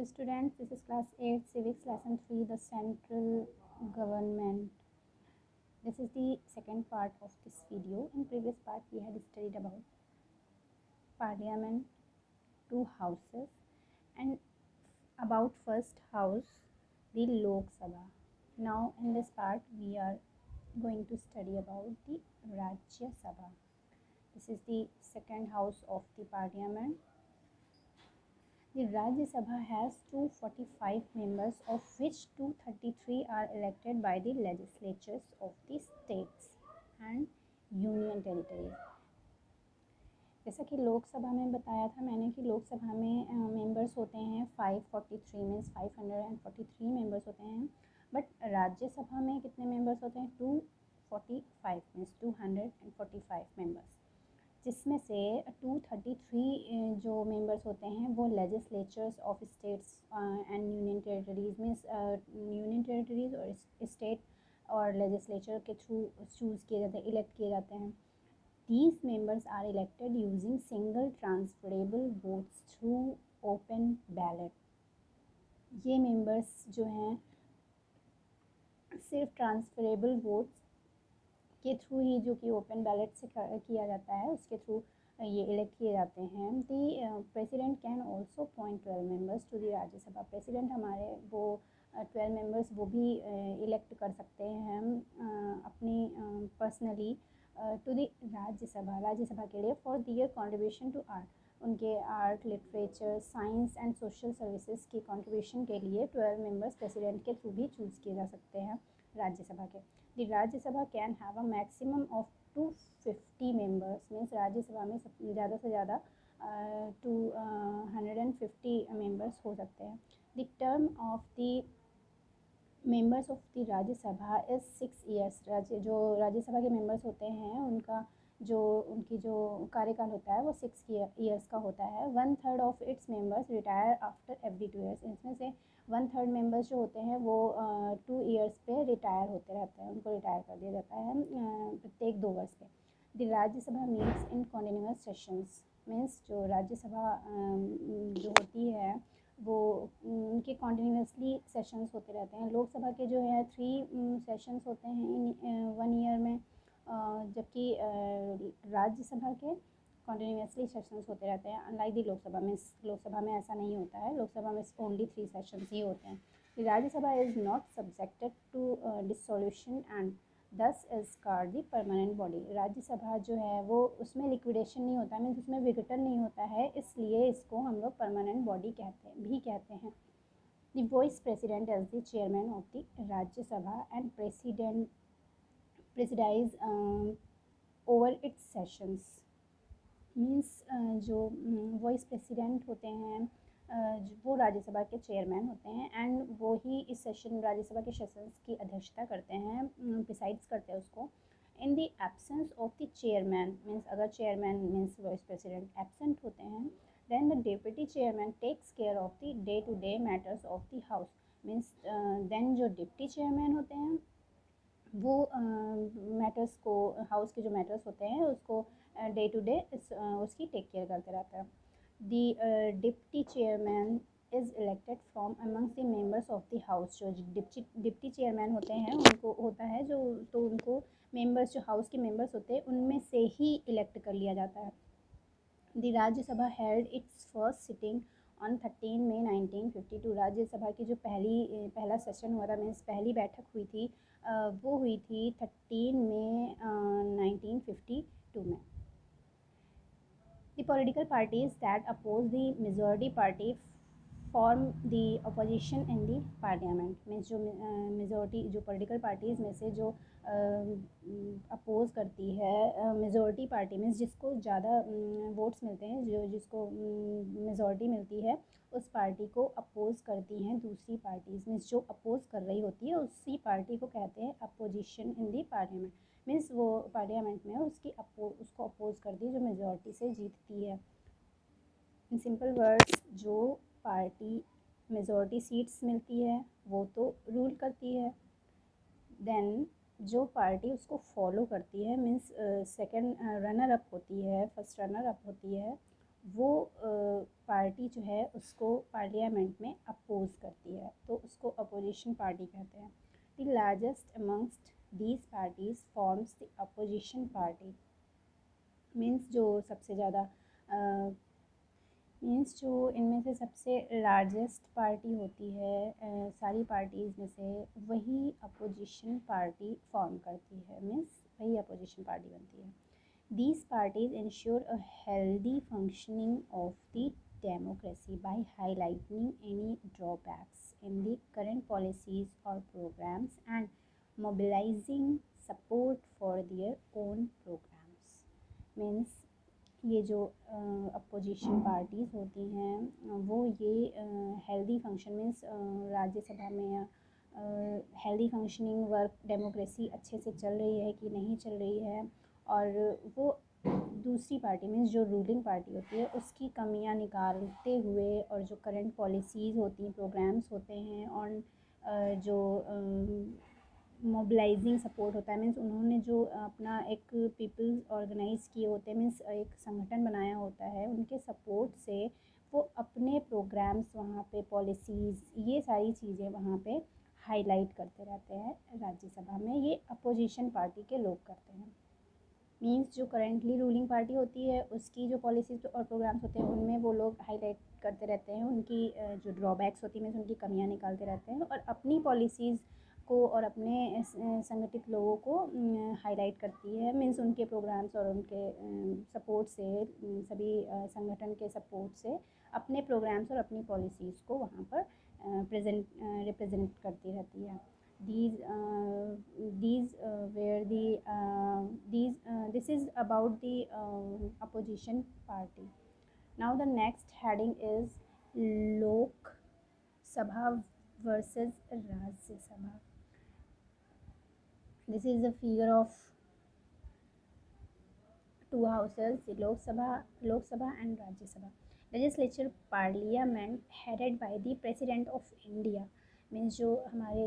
So students, this is class 8 civics lesson 3, the central government. This is the second part of this video. In previous part we had studied about parliament, two houses, and about first house, the Lok Sabha. Now in this part we are going to study about the Rajya Sabha. This is the second house of the parliament. The Rajya Sabha has 245 members, of which 233 are elected by the legislatures of the states and union territories. जैसा कि लोकसभा में बताया था मैंने कि लोकसभा में members होते हैं 543 मीन्स 543 मेंबर्स होते हैं, बट राज्यसभा में कितने मेंबर्स होते हैं 245 मीन्स 245 मेंबर्स, जिसमें से 233 जो मेंबर्स होते हैं वो legislatures of states and union territories means union territories और स्टेट और लेजिस्लेचर के थ्रू चूज़ किए जाते हैं, इलेक्ट किए जाते हैं. These members are elected using single transferable votes through open ballot. ये मेंबर्स जो हैं सिर्फ ट्रांसफरेबल वोट्स के थ्रू ही, जो कि ओपन बैलेट से किया जाता है, उसके थ्रू ये इलेक्ट किए जाते हैं. The president can also appoint 12 members to the Rajya Sabha. President हमारे वो 12 मेंबर्स वो भी इलेक्ट कर सकते हैं अपनी पर्सनली टू दी राज्यसभा के लिए for their contribution to art. उनके art, literature, science and social services की कंट्रीब्यूशन के लिए 12 मेंबर्स प्रेसिडेंट के थ्रू भी चूज़ किए जा सकते हैं राज्यसभा के. The Rajya Sabha can have a maximum of 250 members means Rajya Sabha में ज़्यादा से ज़्यादा 250 मेंबर्स हो सकते हैं. The term of the members of the Rajya Sabha is 6 years. जो राज्यसभा के मेंबर्स होते हैं उनकी जो कार्यकाल होता है वो 6 ईयर्स का होता है. 1/3 of its members retire after every 2 years. इसमें से 1/3 मेंबर्स जो होते हैं वो 2 ईयर्स पे रिटायर होते रहते हैं, उनको रिटायर कर दिया जाता है प्रत्येक 2 वर्ष पे. The Rajya Sabha meets in continuous sessions means जो राज्यसभा जो होती है वो उनके कॉन्टीन्यूसली सेशंस होते रहते हैं. लोकसभा के जो है 3 सेशंस होते हैं इन 1 ईयर में, जबकि राज्यसभा के कॉन्टीन्यूसली सेशंस होते रहते हैं. अनलाइक दी लोकसभा में ऐसा नहीं होता है. लोकसभा में ओनली 3 सेशंस ही होते हैं. The Rajya Sabha is not subjected to dissolution and this is called the permanent body. Rajya Sabha जो है वो उसमें लिक्विडेशन नहीं होता है, मीन्स उसमें विघटन नहीं होता है, इसलिए इसको हम लोग परमानेंट बॉडी कहते हैं. The vice president as the chairman of the Rajya Sabha and president presides over its sessions means जो वाइस प्रेसिडेंट होते हैं वो राज्यसभा के चेयरमैन होते हैं एंड वो ही इस राज्यसभा के सेशंस की अध्यक्षता करते हैं, प्रिसाइड्स करते हैं उसको. In the absence of the chairman means अगर chairman means vice president absent होते हैं then the deputy chairman takes care of the day to day matters of the house means then जो डिप्टी चेयरमैन होते हैं वो matters को, house के जो मैटर्स होते हैं उसको डे टू डे उसकी टेक केयर करते रहता है. The deputy chairman is elected from amongst the members of the house. जो डिप्टी चेयरमैन होते हैं उनको होता है जो, तो उनको मेंबर्स जो हाउस के मेंबर्स होते हैं उनमें से ही इलेक्ट कर लिया जाता है. The Rajya Sabha held it's first sitting on 13 मई 1952. राज्यसभा की जो पहला सेशन हुआ था मीन्स पहली बैठक हुई थी वो हुई थी 13 मई 1952 में. The political parties that oppose the majority party form the opposition in the parliament. Means जो मेजॉरिटी जो पॉलिटिकल पार्टीज़ में से जो अपोज करती है मेजॉरिटी पार्टी मीन्स जिसको ज़्यादा वोट्स मिलते हैं, जिसको मेजॉरिटी मिलती है उस पार्टी को अपोज करती हैं दूसरी पार्टीज़. मीन्स जो अपोज कर रही होती है उसी पार्टी को कहते हैं opposition in the parliament. Means वो पार्लियामेंट में उसको अपोज करती है जो मेजॉरिटी से जीतती है. इन सिंपल वर्ड्स, जो पार्टी मेजॉरिटी सीट्स मिलती है वो तो रूल करती है, देन जो पार्टी उसको फॉलो करती है मीन्स सेकंड रनर अप होती है, फर्स्ट रनर अप होती है, वो पार्टी जो है उसको पार्लियामेंट में अपोज करती है, तो उसको अपोजिशन पार्टी कहते हैं। The largest amongst these parties forms the opposition party. Means जो सबसे ज़्यादा मीन्स जो इनमें से सबसे लार्जेस्ट पार्टी होती है सारी पार्टीज़ में से, वही अपोजिशन पार्टी फॉर्म करती है, मीन्स वही अपोजिशन पार्टी बनती है। These parties ensure a healthy functioning of the democracy by highlighting any drawbacks in the current policies or programs and mobilizing support for their own programs. Means ये जो opposition parties होती हैं वो ये healthy function means Rajya Sabha में healthy functioning work democracy अच्छे से चल रही है कि नहीं चल रही है, और वो दूसरी पार्टी मीन्स जो रूलिंग पार्टी होती है उसकी कमियां निकालते हुए, और जो करंट पॉलिसीज़ होती हैं, प्रोग्राम्स होते हैं, और जो मोबिलाइजिंग सपोर्ट होता है मीन्स उन्होंने जो अपना एक पीपल्स ऑर्गेनाइज किए होते हैं, मीन्स एक संगठन बनाया होता है, उनके सपोर्ट से वो अपने प्रोग्राम्स वहाँ पे, पॉलिसीज़, ये सारी चीज़ें वहाँ पे हाईलाइट करते रहते हैं राज्यसभा में। ये अपोजिशन पार्टी के लोग करते हैं। मीन्स जो करेंटली रूलिंग पार्टी होती है उसकी जो पॉलिसीज़ और प्रोग्राम्स होते हैं उनमें वो लोग हाईलाइट करते रहते हैं, उनकी जो ड्रॉबैक्स होती है मीन्स उनकी कमियां निकालते रहते हैं, और अपनी पॉलिसीज़ को और अपने संगठित लोगों को हाईलाइट करती है, मीन्स उनके प्रोग्राम्स और उनके सपोर्ट से, सभी संगठन के सपोर्ट से अपने प्रोग्राम्स और अपनी पॉलिसीज़ को वहाँ पर रिप्रेजेंट करती रहती है। This is about the opposition party. Now the next heading is Lok Sabha versus Rajya Sabha. This is a figure of two houses, the Lok Sabha and Rajya Sabha. Legislature parliament headed by the President of India. Means जो हमारे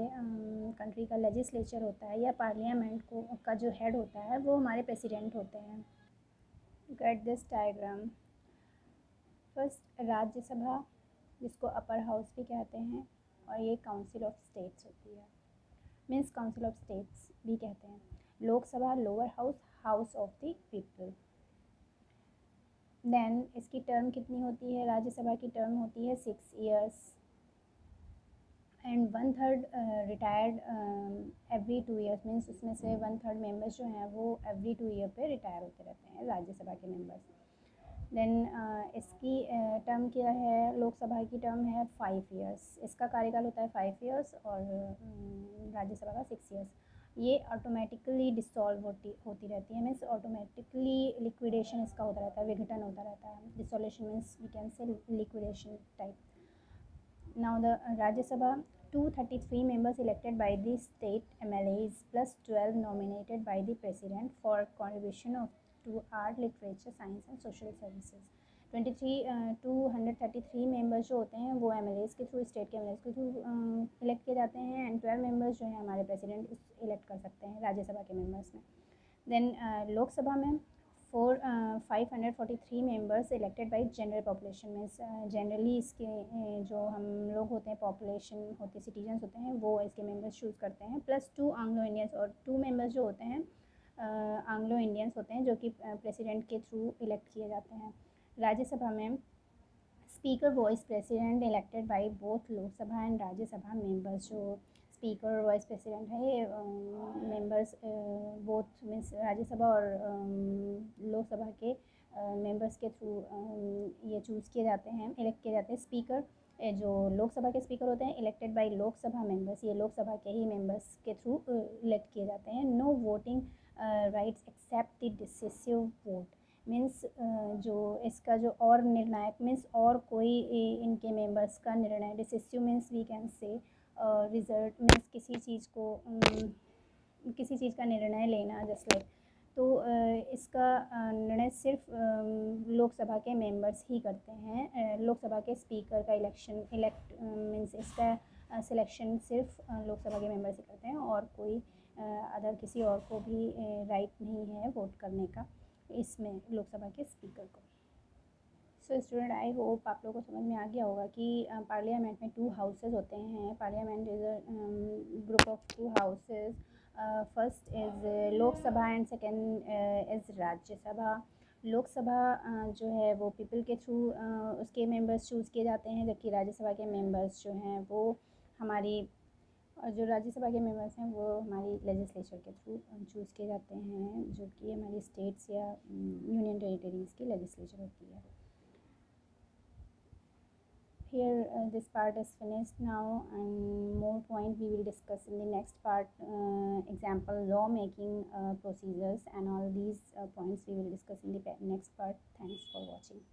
country का legislature होता है या parliament को का जो head होता है वो हमारे प्रेसिडेंट होते हैं। Get this diagram. First Rajya Sabha, जिसको अपर हाउस भी कहते हैं, और ये काउंसिल ऑफ स्टेट्स होती है, मीन्स काउंसिल ऑफ स्टेट्स भी कहते हैं। Lok Sabha lower house, house of the people. Then इसकी टर्म कितनी होती है? राज्यसभा की टर्म होती है 6 years, and 1/3 retired every 2 years, means उसमें से 1/3 मेंबर्स जो हैं वो एवरी 2 year पे रिटायर होते रहते हैं राज्यसभा के मेंबर्स। देन इसकी टर्म क्या है? लोकसभा की टर्म है 5 years, इसका कार्यकाल होता है 5 years, और राज्यसभा का 6 years। ये ऑटोमेटिकली डिसॉल्व होती रहती है, मीन्स ऑटोमेटिकली लिक्विडेशन इसका होता रहता है, विघटन होता रहता है। Dissolution means we can say liquidation type. Now the Rajya Sabha, 233 members elected by the state MLAs plus 12 nominated by the president for contribution to art, literature, science and social services. 233 members जो होते हैं वो MLAs के through, state के MLAs के through elect किए जाते हैं, एंड 12 मेंबर्स जो हैं हमारे प्रेसिडेंट इलेक्ट कर सकते हैं राज्यसभा के मेंबर्स में। देन लोकसभा में 543 members elected by general population, में जनरली इसके जो हम लोग होते हैं, पॉपुलेशन होती है, सिटीजन्स होते हैं, वो इसके मेंबर्स चूज़ करते हैं, प्लस 2 एंग्लो इंडियंस, और 2 मेंबर्स जो होते हैं एंग्लो इंडियंस होते हैं जो कि प्रेसिडेंट के थ्रू इलेक्ट किए जाते हैं। राज्यसभा में speaker vice president elected by both Lok Sabha and Rajya Sabha members. जो स्पीकर और वाइस प्रेसिडेंट है ये मेंबर्स बोथ मीन्स राज्यसभा और लोकसभा के मेंबर्स के थ्रू ये चूज़ किए जाते हैं, इलेक्ट किए जाते हैं। स्पीकर जो लोकसभा के स्पीकर होते हैं इलेक्टेड बाय लोकसभा मेंबर्स, ये लोकसभा के ही मेंबर्स के थ्रू इलेक्ट किए जाते हैं। No voting rights except the decisive vote, means जो इसका जो और निर्णायक मीन्स और कोई इनके मेंबर्स का निर्णय, decisive means we can say result means किसी चीज़ का निर्णय लेना, जस्ट लाइक, तो इसका निर्णय सिर्फ लोकसभा के मेंबर्स ही करते हैं। लोकसभा के स्पीकर का इलेक्ट मीन्स इसका सिलेक्शन सिर्फ लोकसभा के मेंबर्स ही करते हैं, और कोई अदर किसी और को भी राइट नहीं है वोट करने का इसमें लोकसभा के स्पीकर को। सो स्टूडेंट, आई होप आप लोगों को समझ में आ गया होगा कि पार्लियामेंट में 2 हाउसेज होते हैं. Parliament is a group of 2 houses. First is Lok Sabha and second is Rajya Sabha. Lok Sabha जो है वो पीपल के थ्रू उसके मेंबर्स चूज़ किए जाते हैं, जबकि राज्यसभा के मेंबर्स जो हैं वो हमारी जो राज्यसभा के मेंबर्स हैं वो हमारी लेजिस्लेचर के थ्रू चूज़ किए जाते हैं, जो कि हमारी स्टेट्स या यूनियन टेरिटरीज़ की लेजिस्लेचर होती है. Here this part is finished now, and more point we will discuss in the next part, example law making procedures, and all these points we will discuss in the next part. Thanks for watching.